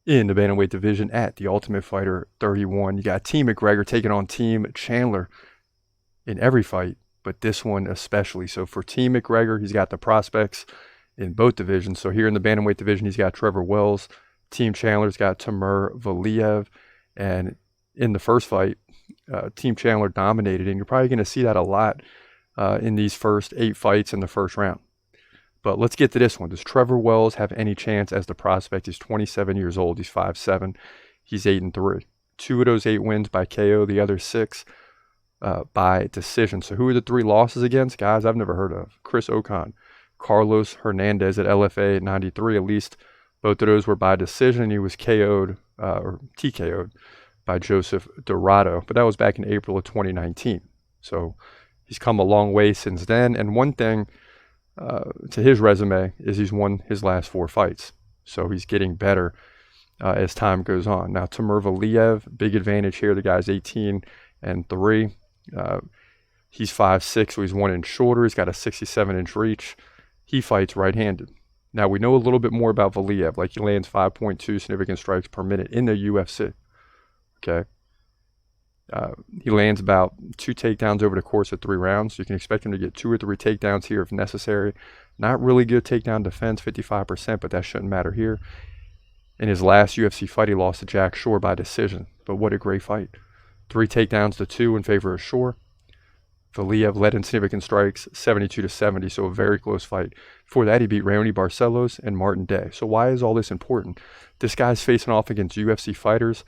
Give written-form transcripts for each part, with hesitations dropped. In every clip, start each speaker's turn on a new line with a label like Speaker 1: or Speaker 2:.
Speaker 1: In the bantamweight division at the Ultimate Fighter 31, you got Team McGregor taking on Team Chandler in every fight, but this one especially. So for Team McGregor, he's got the prospects in both divisions. So here in the bantamweight division, he's got Trevor Wells. Team Chandler's got Timur Valiev. And in the first fight, Team Chandler dominated, and you're probably going to see that a lot in these first 8 fights in the first round. But let's get to this one. Does Trevor Wells have any chance as the prospect? He's 27 years old. He's 5'7". He's 8-3. 2 of those 8 wins by KO. The other 6 by decision. So who are the 3 losses against? Guys I've never heard of. Chris Ocon, Carlos Hernandez at LFA at 93. At least both of those were by decision. He was KO'd or TKO'd by Joseph Dorado. But that was back in April of 2019. So he's come a long way since then. And one thing to his resume is he's won his last 4 fights. So he's getting better as time goes on. Now, Timur Valiev, big advantage here. The guy's 18-3. He's 5'6", so he's 1 inch shorter. He's got a 67-inch reach. He fights right-handed. Now, we know a little bit more about Valiev. Like, he lands 5.2 significant strikes per minute in the UFC. Okay. He lands about 2 takedowns over the course of 3 rounds. So you can expect him to get 2 or 3 takedowns here if necessary. Not really good takedown defense, 55%, but that shouldn't matter here. In his last UFC fight, he lost to Jack Shore by decision. But what a great fight. 3 takedowns to 2 in favor of Shore. Valiev led in significant strikes, 72-70, so a very close fight. Before that, he beat Raoni Barcelos and Martin Day. So why is all this important? This guy's facing off against UFC fighters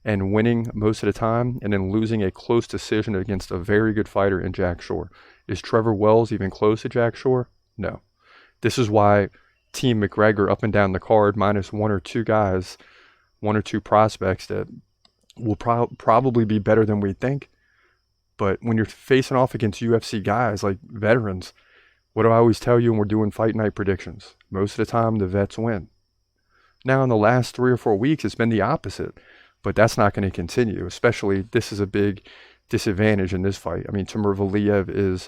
Speaker 1: and winning most of the time, and then losing a close decision against a very good fighter in Jack Shore. Is Trevor Wells even close to Jack Shore? No. This is why Team McGregor up and down the card, minus 1 or 2 guys, 1 or 2 prospects that will probably be better than we think. But when you're facing off against UFC guys, like veterans, what do I always tell you when we're doing fight night predictions? Most of the time, the vets win. Now, in the last 3 or 4 weeks, it's been the opposite. But that's not going to continue, especially this is a big disadvantage in this fight. I mean, Timur Valiev is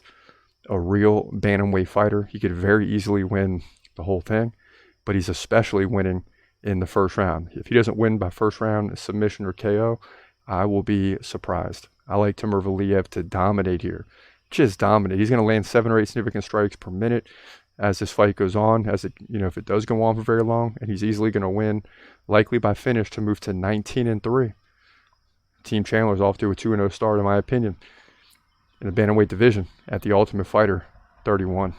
Speaker 1: a real bantamweight fighter. He could very easily win the whole thing, but he's especially winning in the first round. If he doesn't win by first round submission or KO, I will be surprised. I like Timur Valiev to dominate here. Just dominate. He's going to land 7 or 8 significant strikes per minute as this fight goes on, as it, if it does go on for very long, and he's easily going to win, likely by finish, to move to 19-3. Team Chandler's off to a 2-0 start, in my opinion, in the bantamweight division at the Ultimate Fighter 31.